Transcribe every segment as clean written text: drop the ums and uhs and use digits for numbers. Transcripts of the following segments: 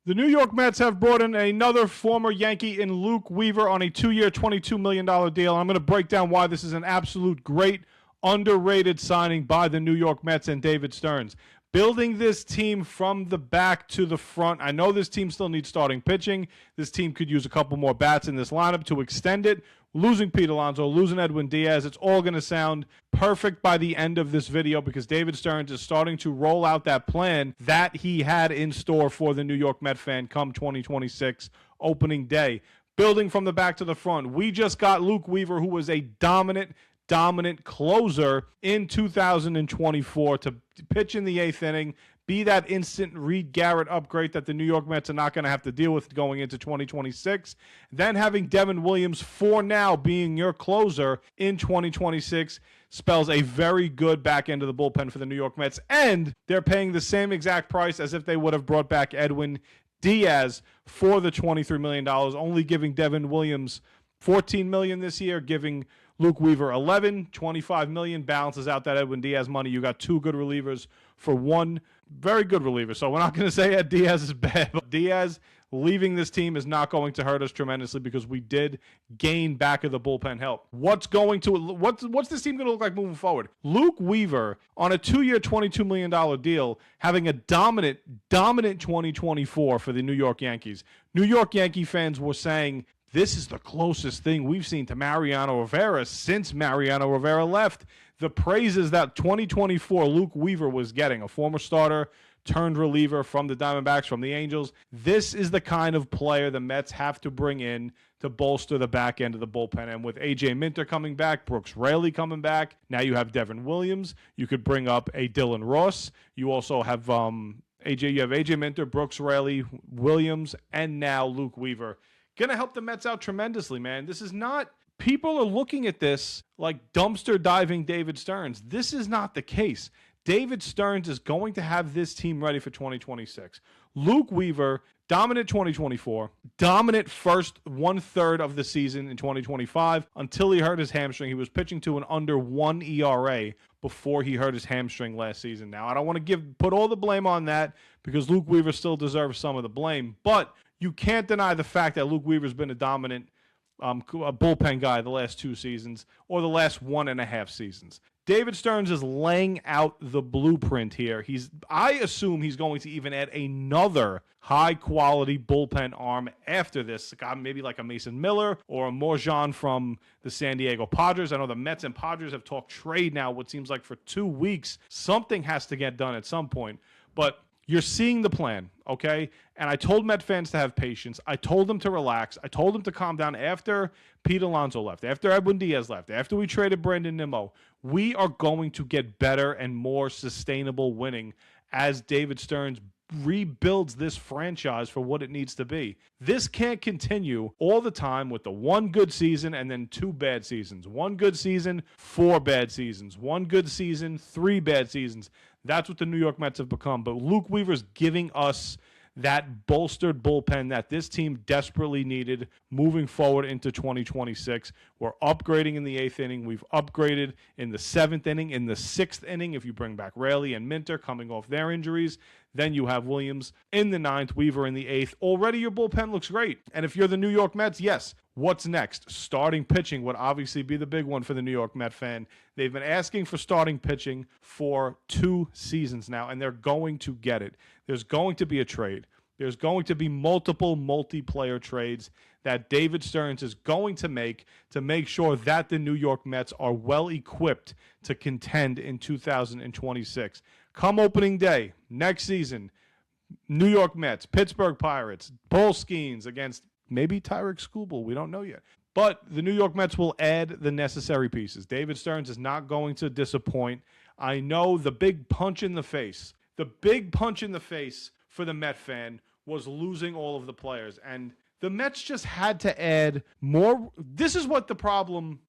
The New York Mets have brought in another former Yankee in Luke Weaver on a 2-year, $22 million deal. I'm going to break down why this is an absolute great, underrated signing by the New York Mets and David Stearns. Building this team from the back to the front. I know this team still needs starting pitching. This team could use a couple more bats in this lineup to extend it. Losing Pete Alonso, losing Edwin Díaz, it's all going to sound perfect by the end of this video because David Stearns is starting to roll out that plan that he had in store for the New York Met fan come 2026 opening day. Building from the back to the front. We just got Luke Weaver, who was a dominant closer in 2024 to pitch in the 8th inning, be that instant Reed Garrett upgrade that the New York Mets are not going to have to deal with going into 2026. Then having Devin Williams for now being your closer in 2026 spells a very good back end of the bullpen for the New York Mets. And they're paying the same exact price as if they would have brought back Edwin Díaz for the $23 million, only giving Devin Williams $14 million this year, giving Luke Weaver $11, $25 million, balances out that Edwin Díaz money. You got two good relievers for one very good reliever. So we're not going to say that Díaz is bad, but Díaz leaving this team is not going to hurt us tremendously because we did gain back of the bullpen help. What's this team going to look like moving forward? Luke Weaver on a 2-year, $22 million deal, having a dominant 2024 for the New York Yankees. New York Yankee fans were saying, this is the closest thing we've seen to Mariano Rivera since Mariano Rivera left. The praises that 2024 Luke Weaver was getting, a former starter turned reliever from the Diamondbacks, from the Angels. This is the kind of player the Mets have to bring in to bolster the back end of the bullpen. And with A.J. Minter coming back, Brooks Raley coming back, now you have Devin Williams. You could bring up a Dylan Ross. You also have A.J. Minter, Brooks Raley, Williams, and now Luke Weaver. Going to help the Mets out tremendously, man. This is not, people are looking at this like dumpster diving David Stearns. This is not the case. David Stearns is going to have this team ready for 2026. Luke Weaver, dominant 2024, dominant first 1/3 of the season in 2025 until he hurt his hamstring. He was pitching to an under 1 ERA before he hurt his hamstring last season. Now, I don't want to put all the blame on that because Luke Weaver still deserves some of the blame, but you can't deny the fact that Luke Weaver's been a dominant bullpen guy the last 2 seasons or the last 1.5 seasons. David Stearns is laying out the blueprint here. I assume he's going to even add another high-quality bullpen arm after this, maybe like a Mason Miller or a Morjan from the San Diego Padres. I know the Mets and Padres have talked trade now, what seems like for 2 weeks. Something has to get done at some point, but you're seeing the plan, okay? And I told Met fans to have patience. I told them to relax. I told them to calm down after Pete Alonso left, after Edwin Díaz left, after we traded Brandon Nimmo. We are going to get better and more sustainable winning as David Stearns rebuilds this franchise for what it needs to be. This can't continue all the time with the 1 good season and then 2 bad seasons. 1 good season, 4 bad seasons. 1 good season, 3 bad seasons. That's what the New York Mets have become. But Luke Weaver's giving us that bolstered bullpen that this team desperately needed moving forward into 2026. We're upgrading in the 8th inning. We've upgraded in the 7th inning, in the 6th inning, if you bring back Raley and Minter coming off their injuries. Then you have Williams in the 9th, Weaver in the 8th. Already your bullpen looks great. And if you're the New York Mets, yes, what's next? Starting pitching would obviously be the big one for the New York Met fan. They've been asking for starting pitching for 2 seasons now, and they're going to get it. There's going to be a trade. There's going to be multiple multiplayer trades that David Stearns is going to make sure that the New York Mets are well equipped to contend in 2026. Come opening day, next season, New York Mets, Pittsburgh Pirates, Bullskins against maybe Tyreek Skubal. We don't know yet. But the New York Mets will add the necessary pieces. David Stearns is not going to disappoint. I know the big punch in the face for the Met fan was losing all of the players. And the Mets just had to add more. This is where the problem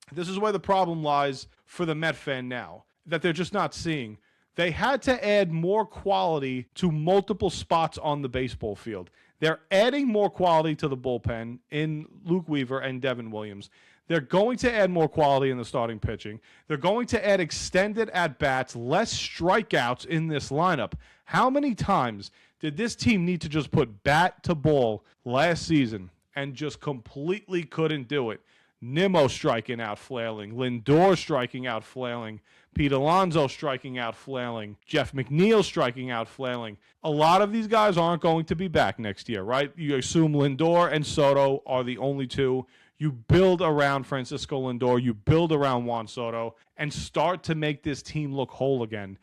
lies for the Met fan now, that they're just not seeing. They had to add more quality to multiple spots on the baseball field. They're adding more quality to the bullpen in Luke Weaver and Devin Williams. They're going to add more quality in the starting pitching. They're going to add extended at-bats, less strikeouts in this lineup. How many times Did this team need to just put bat to ball last season and just completely couldn't do it? Nimmo striking out flailing, Lindor striking out flailing, Pete Alonso striking out flailing, Jeff McNeil striking out flailing. A lot of these guys aren't going to be back next year, right? You assume Lindor and Soto are the only two. You build around Francisco Lindor, you build around Juan Soto, and start to make this team look whole again.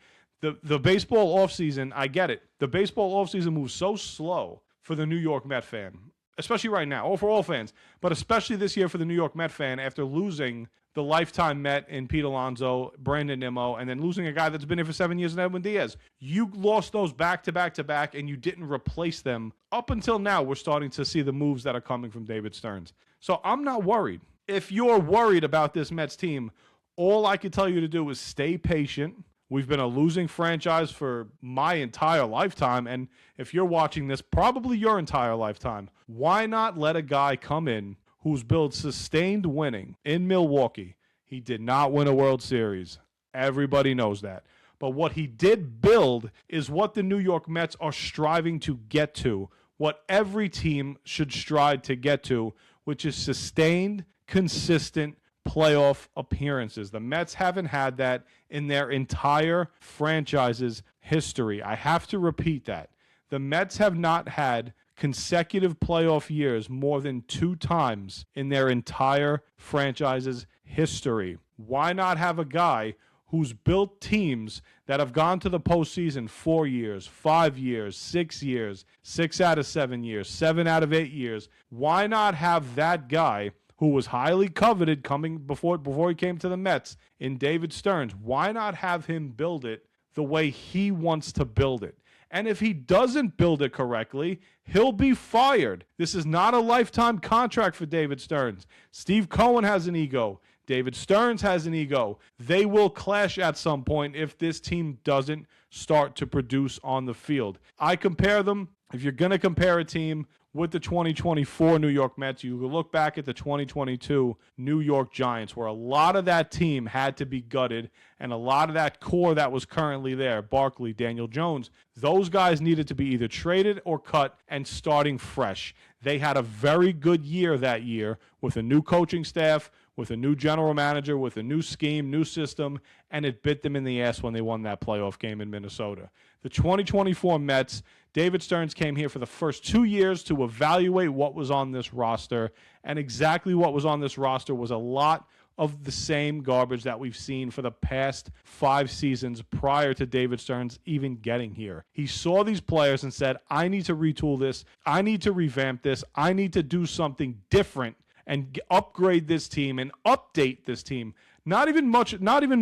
The baseball offseason, I get it. The baseball offseason moves so slow for the New York Met fan, especially right now, or for all fans, but especially this year for the New York Met fan after losing the lifetime Met in Pete Alonso, Brandon Nimmo, and then losing a guy that's been here for 7 years in Edwin Díaz. You lost those back to back to back, and you didn't replace them. Up until now, we're starting to see the moves that are coming from David Stearns. So I'm not worried. If you're worried about this Mets team, all I can tell you to do is stay patient. We've been a losing franchise for my entire lifetime, and if you're watching this, probably your entire lifetime. Why not let a guy come in who's built sustained winning in Milwaukee? He did not win a World Series. Everybody knows that. But what he did build is what the New York Mets are striving to get to, what every team should strive to get to, which is sustained, consistent playoff appearances. The Mets haven't had that in their entire franchise's history. I have to repeat that. The Mets have not had consecutive playoff years more than 2 times in their entire franchise's history. Why not have a guy who's built teams that have gone to the postseason 4 years, 5 years, 6 years, 6 out of 7 years, 7 out of 8 years? Why not have that guy who was highly coveted coming before he came to the Mets in David Stearns? Why not have him build it the way he wants to build it? And if he doesn't build it correctly, he'll be fired. This is not a lifetime contract for David Stearns. Steve Cohen has an ego. David Stearns has an ego. They will clash at some point if this team doesn't start to produce on the field. I compare them. If you're going to compare a team with the 2024 New York Mets, you look back at the 2022 New York Giants, where a lot of that team had to be gutted, and a lot of that core that was currently there, Barkley, Daniel Jones, those guys needed to be either traded or cut and starting fresh. They had a very good year that year with a new coaching staff, with a new general manager, with a new scheme, new system, and it bit them in the ass when they won that playoff game in Minnesota. The 2024 Mets, David Stearns came here for the first 2 years to evaluate what was on this roster, and exactly what was on this roster was a lot of the same garbage that we've seen for the past 5 seasons prior to David Stearns even getting here. He saw these players and said, I need to retool this, I need to revamp this, I need to do something different and upgrade this team and update this team. Not even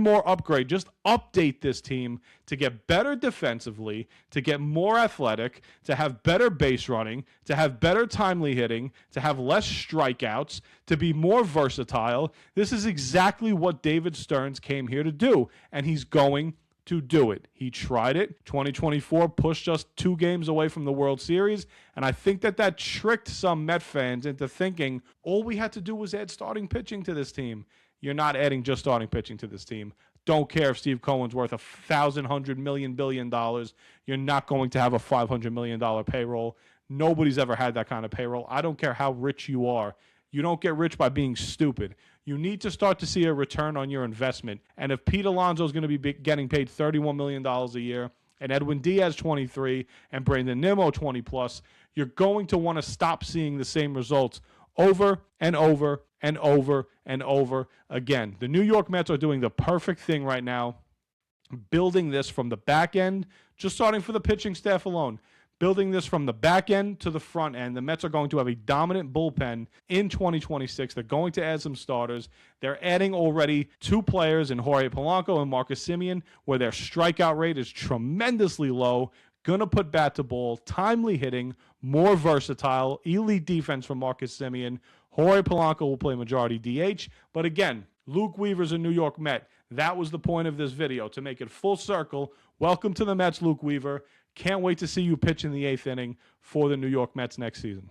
more upgrade, just update this team to get better defensively, to get more athletic, to have better base running, to have better timely hitting, to have less strikeouts, to be more versatile. This is exactly what David Stearns came here to do, and he's going to do it. He tried it. 2024 pushed us 2 games away from the World Series, and I think that tricked some Met fans into thinking all we had to do was add starting pitching to this team. You're not adding just starting pitching to this team. Don't care if Steve Cohen's worth $1,100 billion. You're not going to have a $500 million payroll. Nobody's ever had that kind of payroll. I don't care how rich you are. You don't get rich by being stupid. You need to start to see a return on your investment. And if Pete Alonso is going to be getting paid $31 million a year, and Edwin Díaz 23, and Brandon Nimmo 20 plus, you're going to want to stop seeing the same results over and over and over and over again. The New York Mets are doing the perfect thing right now, building this from the back end, just starting for the pitching staff alone, building this from the back end to the front end. The Mets are going to have a dominant bullpen in 2026. They're going to add some starters. They're adding already 2 players in Jorge Polanco and Marcus Semien, where their strikeout rate is tremendously low. Going to put bat to ball, timely hitting, more versatile, elite defense from Marcus Semien. Jorge Polanco will play majority DH. But again, Luke Weaver's a New York Met. That was the point of this video, to make it full circle. Welcome to the Mets, Luke Weaver. Can't wait to see you pitch in the 8th inning for the New York Mets next season.